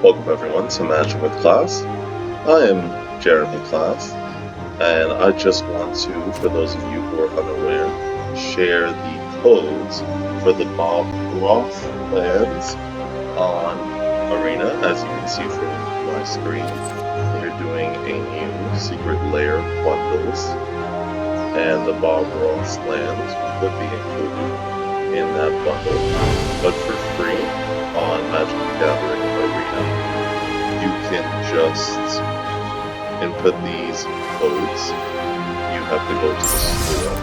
Welcome everyone to Magic with Class. I am Jeremy Class, and I just want to, for those of you who are unaware, share the codes for the Bob Ross lands on Arena. As you can see from my screen, they're doing a new Secret Lair bundles, and the Bob Ross lands will be included in that bundle, but for free on Magic the Gathering Arena. You can just input these codes. You have to go to the store.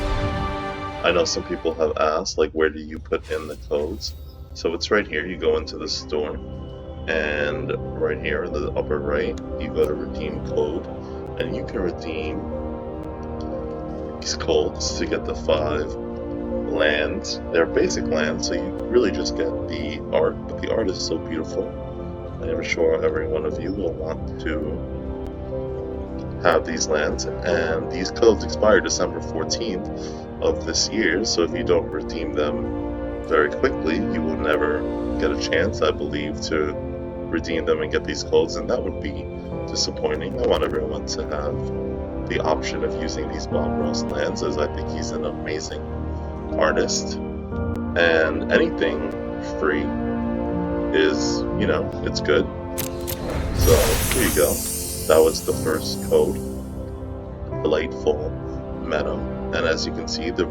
I know some people have asked, like, where do you put in the codes? So it's right here. You go into the store, and right here in the upper right, you go to redeem code, and you can redeem these codes to get the 5 lands. They're basic lands, so you really just get the art, but the art is so beautiful. I'm sure every one of you will want to have these lands, and these codes expire December 14th of this year, so if you don't redeem them very quickly, you will never get a chance, I believe, to redeem them and get these codes, and that would be disappointing. I want everyone to have the option of using these Bob Ross lands, as I think he's an amazing artist, and anything free is, it's good. So here you go. That was the first code, Delightful Meadow, and as you can see, the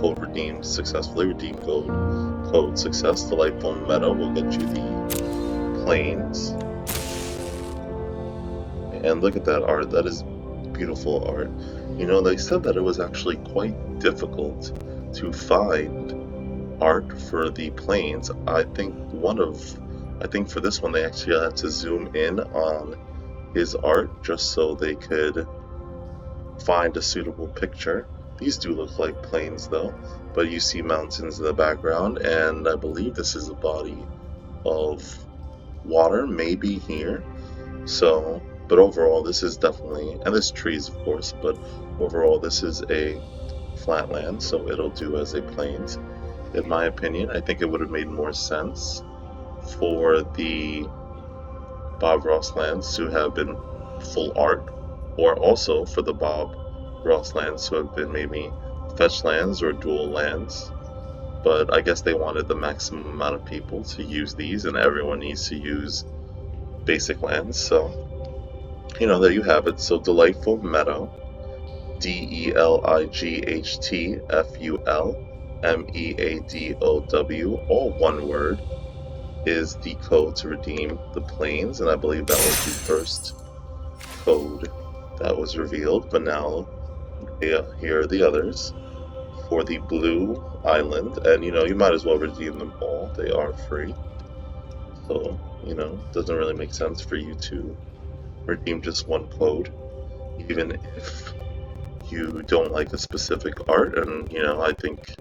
code redeemed successfully. Redeem code success. Delightful Meadow will get you the planes, and look at that art. That is beautiful art. They said that it was actually quite difficult to find art for the planes. I think for this one they actually had to zoom in on his art just so they could find a suitable picture. These do look like planes though, but you see mountains in the background, and I believe this is a body of water, maybe here. So, but overall this is definitely, and there's trees of course, but overall this is a flat land, so it'll do as a plains. In my opinion, I think it would have made more sense for the Bob Ross lands to have been full art, or also for the Bob Ross lands to have been maybe fetch lands or dual lands. But I guess they wanted the maximum amount of people to use these, and everyone needs to use basic lands. So, there you have it. So Delightful Meadow, DELIGHTFUL all one word, is the code to redeem the planes, and I believe that was the first code that was revealed, but now here are the others. For the Blue Island, and you might as well redeem them all, they are free. So, it doesn't really make sense for you to redeem just one code, even if you don't like a specific art, and I think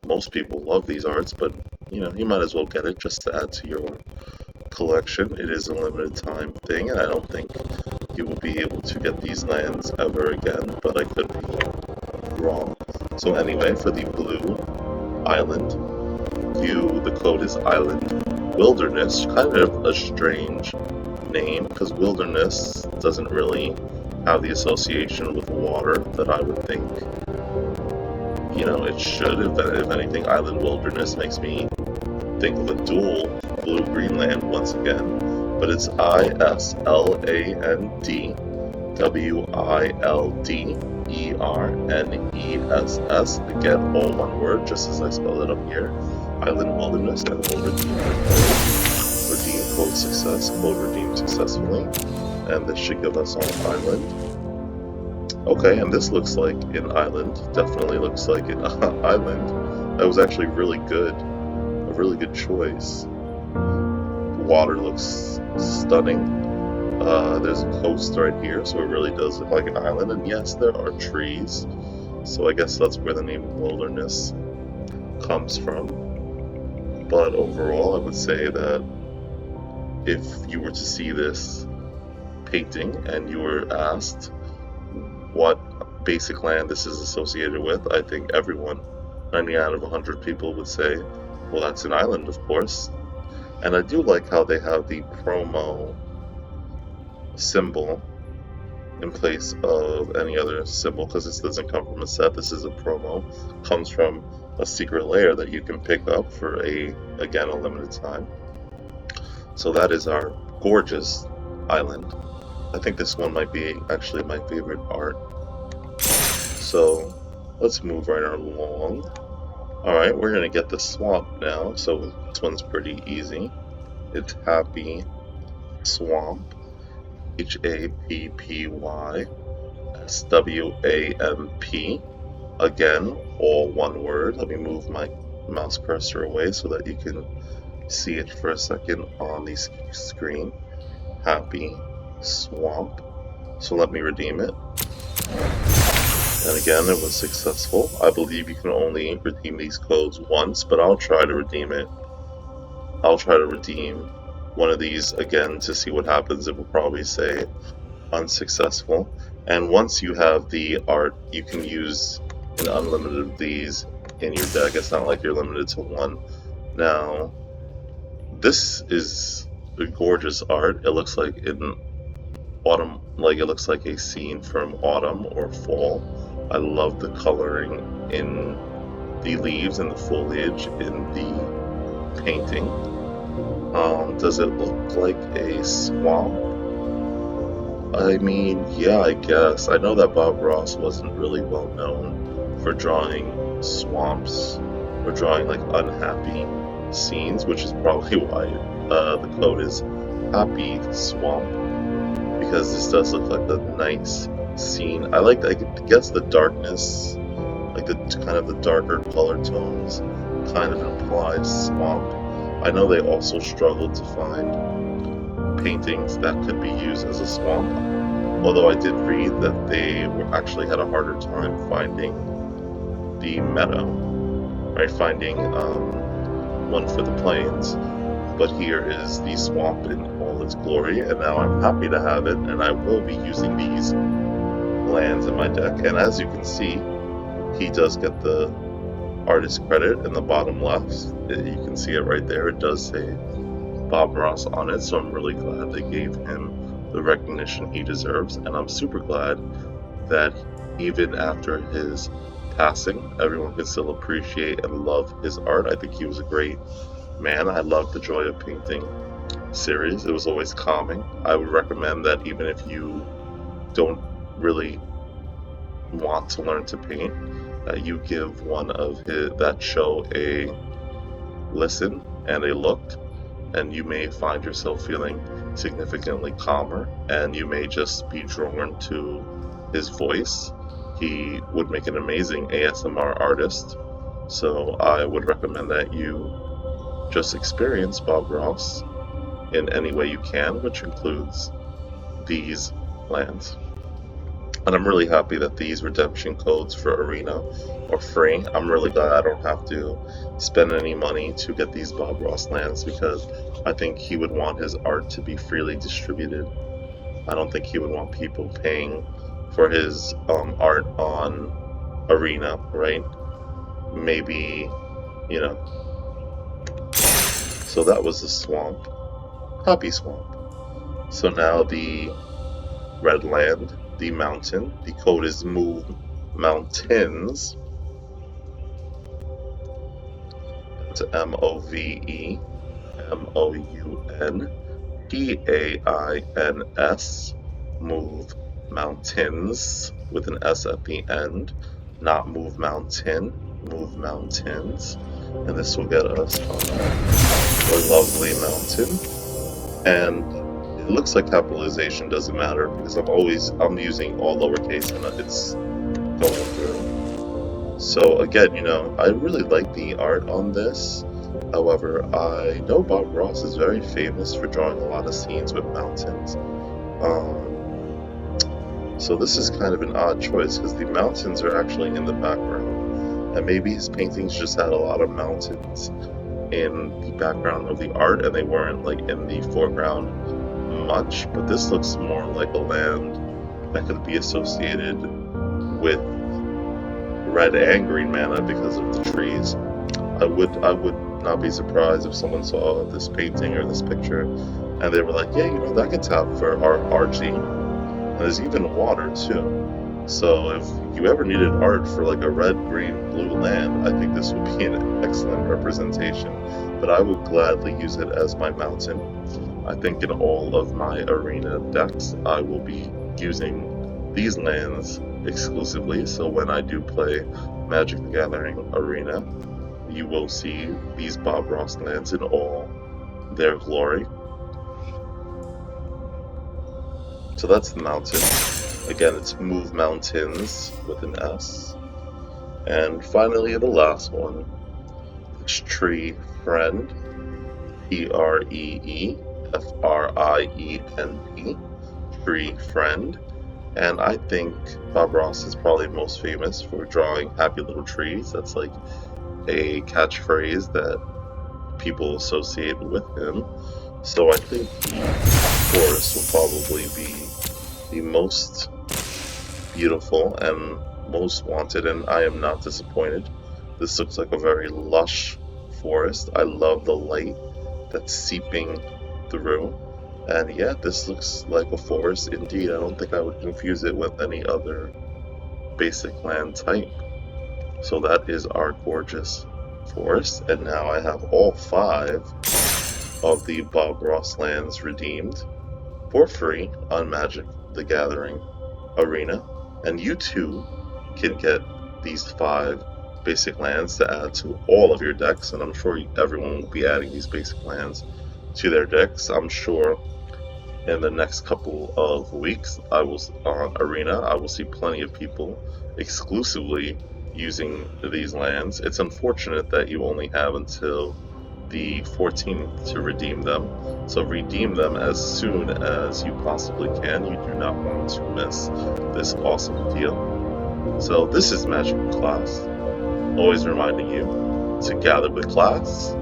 most people love these arts, but you might as well get it just to add to your collection. It is a limited time thing, and I don't think you will be able to get these lands ever again, but I could be wrong. So anyway, for the Blue Island, the code is Island Wilderness. Kind of a strange name, because wilderness doesn't really have the association with water that I would think it should. If anything, Island Wilderness makes me think of a dual blue-green land once again, but it's ISLANDWILDERNESS. Again, all one word, just as I spelled it up here. Island Wilderness, and we'll redeem code success. Code redeemed successfully, and this should give us our island. Okay, and this looks like an island. Definitely looks like an island. That was actually really good. A really good choice. The water looks stunning. There's a coast right here, so it really does look like an island. And yes, there are trees. So I guess that's where the name Wilderness comes from. But overall, I would say that if you were to see this painting and you were asked what basic land this is associated with, I think everyone, 90 out of 100 people, would say, well, that's an island, of course. And I do like how they have the promo symbol in place of any other symbol, because this doesn't come from a set. This is a promo. Comes from a secret layer that you can pick up for again, a limited time. So that is our gorgeous island. I think this one might be actually my favorite art. So let's move right along. Alright, we're gonna get the swamp now. So this one's pretty easy. It's Happy Swamp. HAPPY SWAMP. Again, all one word. Let me move my mouse cursor away so that you can see it for a second on the screen. Happy Swamp. So let me redeem it. And again, it was successful. I believe you can only redeem these codes once, but I'll try to redeem it. I'll try to redeem one of these again to see what happens. It will probably say unsuccessful. And once you have the art, you can use an unlimited of these in your deck. It's not like you're limited to one. Now, this is a gorgeous art. It looks like in autumn, like it looks like a scene from autumn or fall. I love the coloring in the leaves and the foliage in the painting. Does it look like a swamp? I mean, yeah, I guess. I know that Bob Ross wasn't really well known for drawing swamps or drawing like unhappy scenes, which is probably why the code is Happy Swamp, because this does look like a nice scene. I guess the darkness, like the kind of the darker color tones, kind of implies swamp. I know they also struggled to find paintings that could be used as a swamp, although I did read that they actually had a harder time finding the meadow, right? Finding one for the plains. But here is the swamp in all its glory, and now I'm happy to have it, and I will be using these lands in my deck. And as you can see, he does get the artist credit in the bottom left. You can see it right there. It does say Bob Ross on it, so I'm really glad they gave him the recognition he deserves, and I'm super glad that even after his passing, everyone can still appreciate and love his art. I think he was a great man. I loved the Joy of Painting series. It was always calming. I would recommend that even if you don't really want to learn to paint, you give one of that show a listen and a look, and you may find yourself feeling significantly calmer, and you may just be drawn to his voice. He would make an amazing ASMR artist, so I would recommend that you just experience Bob Ross in any way you can, which includes these lands. And I'm really happy that these redemption codes for Arena are free. I'm really glad I don't have to spend any money to get these Bob Ross lands, because I think he would want his art to be freely distributed. I don't think he would want people paying for his art on Arena, right? Maybe, you know. So that was the swamp. Happy Swamp. So now the red land, the mountain. The code is Move Mountains. It's MOVEMOUNTAINS. Move Mountains with an S at the end. Not Move Mountain. Move Mountains. And this will get us on a lovely mountain. And it looks like capitalization doesn't matter, because I'm using all lowercase and it's going through. So again, I really like the art on this. However, I know Bob Ross is very famous for drawing a lot of scenes with mountains. So this is kind of an odd choice, because the mountains are actually in the background, and maybe his paintings just had a lot of mountains in the background of the art, and they weren't like in the foreground much. But this looks more like a land that could be associated with red and green mana because of the trees. I would not be surprised if someone saw this painting or this picture and they were like, yeah, you know, that could tap for our RG. And there's even water too. So if you ever needed art for like a red, green, blue land, I think this would be an excellent representation. But I would gladly use it as my mountain. I think in all of my arena decks, I will be using these lands exclusively. So when I do play Magic the Gathering Arena, you will see these Bob Ross lands in all their glory. So that's the mountain. Again, it's Move Mountains with an S. And finally, the last one, it's Tree Friend. TreeFriend. Tree Friend. And I think Bob Ross is probably most famous for drawing happy little trees. That's like a catchphrase that people associate with him. So I think the forest will probably be the most beautiful and most wanted, and I am not disappointed. This looks like a very lush forest. I love the light that's seeping through, and yeah, this looks like a forest indeed. I don't think I would confuse it with any other basic land type. So that is our gorgeous forest, and now I have all 5 of the Bob Ross lands redeemed for free on Magic the Gathering Arena, and you too can get these 5 basic lands to add to all of your decks, and I'm sure everyone will be adding these basic lands to their decks. I'm sure in the next couple of weeks on Arena, I will see plenty of people exclusively using these lands. It's unfortunate that you only have until the 14th to redeem them, so redeem them as soon as you possibly can. You do not want to miss this awesome deal. So this is Magic with Class, always reminding you to gather with class,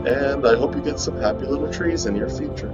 and I hope you get some happy little trees in your future.